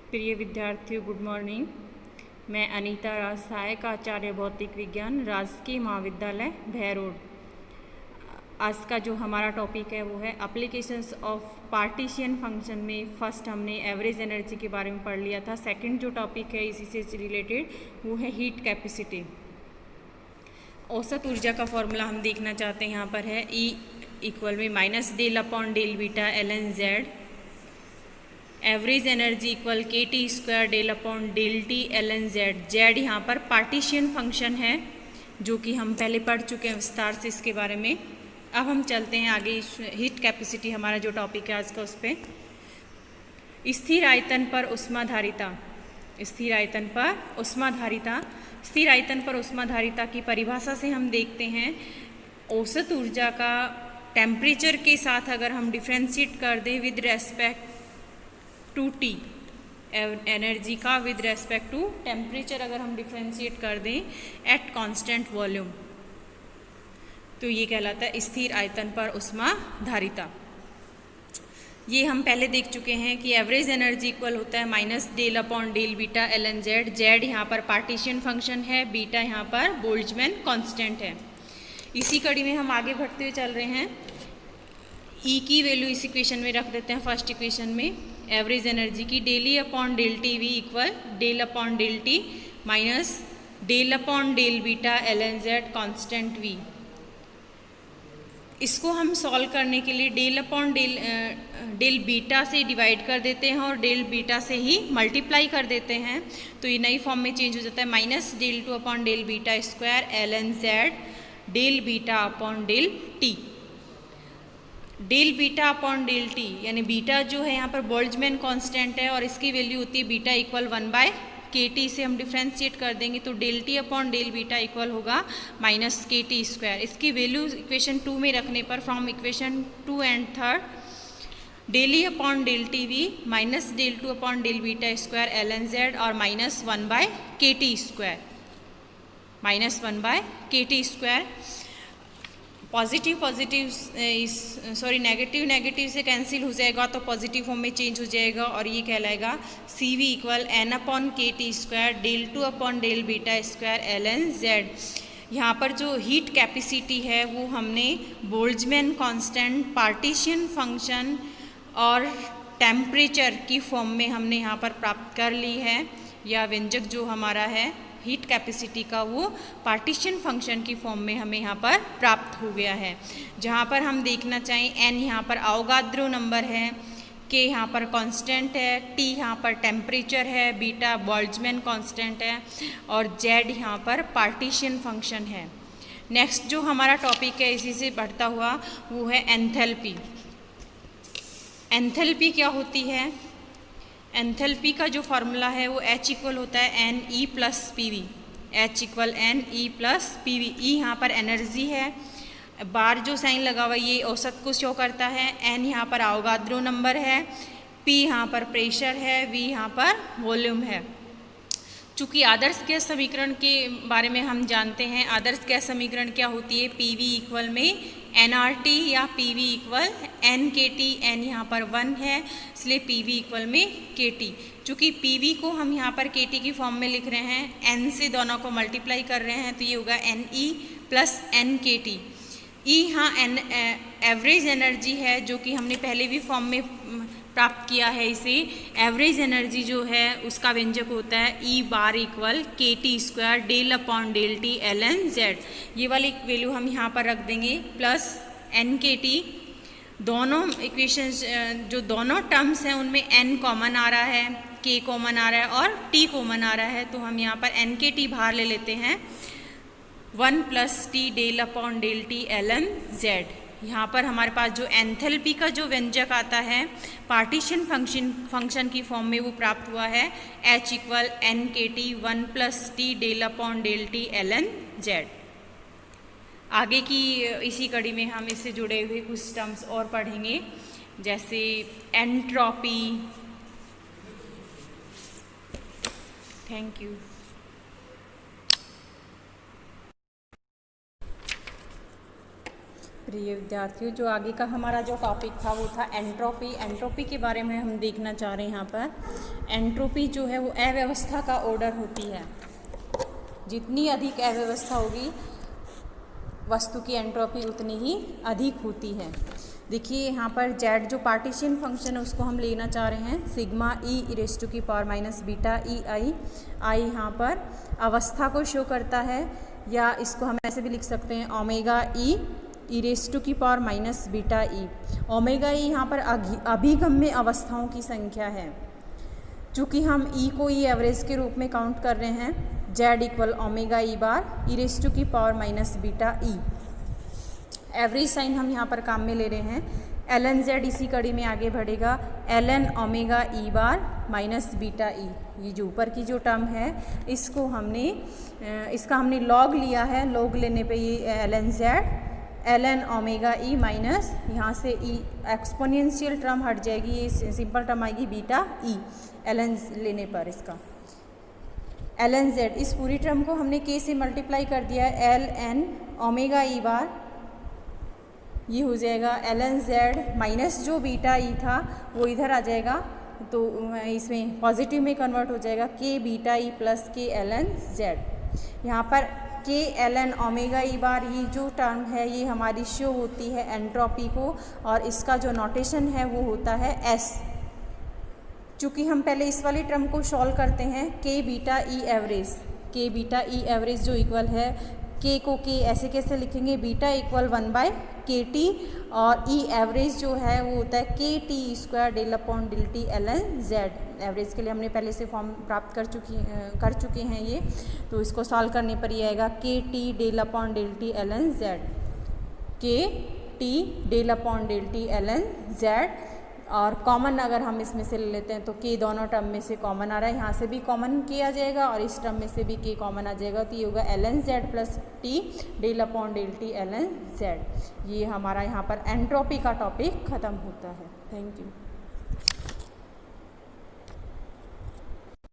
प्रिय विद्यार्थियों, good morning. मैं अनीता राज, सहायक आचार्य भौतिक विज्ञान, राजकीय महाविद्यालय भैरोड। आज का जो हमारा टॉपिक है वो है एप्लीकेशंस ऑफ पार्टीशियन फंक्शन में फर्स्ट हमने एवरेज एनर्जी के बारे में पढ़ लिया था। सेकंड जो टॉपिक है इसी से रिलेटेड वो है हीट कैपेसिटी। औसत ऊर्जा का फॉर्मूला हम देखना चाहते हैं, यहाँ पर है E इक्वल में minus del upon del beta ln z। Average energy equal K T square del upon del T ln z। z यहाँ पर पार्टीशियन फंक्शन है जो कि हम पहले पढ़ चुके हैं विस्तार से इसके बारे में। अब हम चलते हैं आगे। हीट कैपेसिटी हमारा जो टॉपिक है आज का, उस पर स्थिर आयतन पर ऊष्माधारिता। स्थिर आयतन पर ऊष्माधारिता। स्थिर आयतन पर ऊष्माधारिता की परिभाषा से हम देखते हैं औसत ऊर्जा का टेम्परेचर के साथ अगर हम डिफ्रेंशिएट कर दें with respect to T, energy का विद रेस्पेक्ट टू टेम्परेचर अगर हम डिफ्रेंशिएट कर दें एट कांस्टेंट वॉल्यूम, तो ये कहलाता है स्थिर आयतन पर ऊष्माधारिता। ये हम पहले देख चुके हैं कि एवरेज एनर्जी इक्वल होता है minus del upon del beta ln z। z यहाँ पर पार्टीशियन फंक्शन है, बीटा यहाँ पर बोल्ट्जमैन कांस्टेंट है। इसी कड़ी में हम आगे बढ़ते हुए चल रहे हैं। E की वैल्यू इस इक्वेशन में रख देते हैं, फर्स्ट इक्वेशन में एवरेज एनर्जी की del E upon del T V equal del upon del T minus del upon del beta ln z constant v। इसको हम सॉल्व करने के लिए डेल अपॉन डेल बीटा से डिवाइड कर देते हैं और डेल बीटा से ही मल्टीप्लाई कर देते हैं, तो ये नई फॉर्म में चेंज हो जाता है minus del two upon del beta square ln z del beta upon del T. Del beta upon del T यानी बीटा जो है यहाँ पर बोल्ट्जमैन कांस्टेंट है और इसकी वैल्यू होती है बीटा इक्वल 1/kt। से हम डिफ्रेंशिएट कर देंगे तो del T upon del beta equal होगा माइनस के टी स्क्वायर। इसकी वैल्यू इक्वेशन 2 में रखने पर from equation 2 and 3 del E upon del T V minus del 2 upon del beta square ln z और minus 1/kt square, minus 1/kt square. Positive negative negative से cancel हो जाएगा तो positive form में change हो जाएगा और ये कहलाएगा C V equal N upon K T square del 2 upon del beta square ln z। यहाँ पर जो हीट कैपेसिटी है वो हमने बोल्ट्जमैन कांस्टेंट, पार्टीशियन फंक्शन और टेम्परेचर की फॉर्म में हमने यहाँ पर प्राप्त कर ली है। या व्यंजक जो हमारा है हीट कैपेसिटी का वो पार्टीशन फंक्शन की फॉर्म में हमें यहाँ पर प्राप्त हो गया है। जहाँ पर हम देखना चाहें n यहाँ पर अवोगाद्रो नंबर है, k यहाँ पर कांस्टेंट है, t यहाँ पर टेम्परेचर है, बीटा बोल्ट्जमैन कांस्टेंट है और z यहाँ पर पार्टीशन फंक्शन है। नेक्स्ट जो हमारा टॉपिक है इसी से बढ़ता हुआ वो है एंथैल्पी। एंथैल्पी क्या होती है? एंथैल्पी का जो फार्मूला है वो H इक्वल होता है N E plus P V. H equal N E plus P V. E यहाँ पर एनर्जी है, बार जो साइन लगा हुआ ये औसत को शो करता है, N यहाँ पर अवोगाद्रो नंबर है, P यहाँ पर प्रेशर है, V यहाँ पर वॉल्यूम है। चूँकि आदर्श गैस समीकरण के बारे में हम जानते हैं, आदर्श गैस समीकरण क्या होती है? पी वी इक्वल में nRT या P V equal nKT। n यहाँ पर 1 है इसलिए पी वी इक्वल में KT। चूँकि पी वी को हम यहाँ पर KT की फॉर्म में लिख रहे हैं, n से दोनों को मल्टीप्लाई कर रहे हैं तो ये होगा NE प्लस NKT। E यहाँ एवरेज एनर्जी है जो कि हमने पहले भी फॉर्म में प्राप्त किया है इसे। एवरेज एनर्जी जो है उसका व्यंजक होता है E bar equal K T square del upon del T ln z। ये वाली वैल्यू हम यहाँ पर रख देंगे प्लस NKT। दोनों इक्वेशंस जो दोनों टर्म्स हैं उनमें n कॉमन आ रहा है, k कॉमन आ रहा है और t कॉमन आ रहा है, तो हम यहाँ पर NKT बाहर ले लेते हैं 1 plus T del upon del T ln z। यहाँ पर हमारे पास जो एंथैल्पी का जो व्यंजक आता है पार्टीशन फंक्शन की फॉर्म में वो प्राप्त हुआ है H equal NKT 1 plus T del upon del T ln z। आगे की इसी कड़ी में हम इससे जुड़े हुए कुछ टर्म्स और पढ़ेंगे, जैसे एंट्रोपी। Thank you. प्रिय विद्यार्थियों, जो आगे का हमारा जो टॉपिक था वो था एंट्रोपी। एंट्रोपी के बारे में हम देखना चाह रहे हैं। यहाँ पर एंट्रोपी जो है वो अव्यवस्था का ऑर्डर होती है। जितनी अधिक अव्यवस्था होगी वस्तु की एंट्रोपी उतनी ही अधिक होती है। देखिए यहाँ पर जेड जो पार्टीशन फंक्शन है उसको हम लेना चाह रहे हैं सिग्मा ई रेज़ टू की पावर माइनस बीटा ई आई। आई यहाँ पर अवस्था को शो करता है, या इसको हम ऐसे भी लिख सकते हैं ओमेगा ई रेज़ टू की power minus beta E. Omega E यहाँ पर अभिगम्य अवस्थाओं की संख्या है। चूँकि हम ई को ई एवरेज के रूप में काउंट कर रहे हैं, जेड इक्वल ओमेगा ई बार ई रेज़ टू की power minus beta E. Average साइन हम यहाँ पर काम में ले रहे हैं। एल एन जेड इसी कड़ी में आगे बढ़ेगा, एल एन ओमेगा ई बार माइनस बीटा ई। ये जो ऊपर की जो टर्म है इसको इसका हमने लॉग लिया है। लॉग लेने पे ये L N Z L N omega E minus यहाँ से ई एक्सपोनेंशियल टर्म हट जाएगी, ये सिंपल टर्म आएगी बीटा ई। एल एन लेने पर इसका एल एन जेड, इस पूरी टर्म को हमने के से मल्टीप्लाई कर दिया है। एल एन ओमेगा ई बार ये हो जाएगा एल एन जेड माइनस जो बीटा ई था वो इधर आ जाएगा, तो इसमें पॉजिटिव में कन्वर्ट हो जाएगा के बीटा ई प्लस के एल एन जेड। यहाँ पर के एल एन ओमेगा ई बार ये जो टर्म है ये हमारी शो होती है एंट्रोपी को, और इसका जो नोटेशन है वो होता है एस। चूँकि हम पहले इस वाली टर्म को सॉल्व करते हैं के बीटा ई एवरेज, के बीटा ई एवरेज जो इक्वल है के को के ऐसे कैसे लिखेंगे, बीटा इक्वल 1 के टी, और ई एवरेज जो है वो होता है K T square del upon del T L N Z. Average के लिए हमने पहले से फॉर्म प्राप्त कर चुके हैं ये, तो इसको सॉल्व करने पर ये आएगा K T del upon del T L N Z, K T del upon del T L N Z. और कॉमन अगर हम इसमें से ले लेते हैं तो के दोनों टर्म में से कॉमन आ रहा है, यहाँ से भी कॉमन के आ जाएगा और इस टर्म में से भी के कॉमन आ जाएगा, तो ये होगा L N Z plus T del upon del T L N Z. ये हमारा यहाँ पर एंट्रोपी का टॉपिक ख़त्म होता है। Thank you.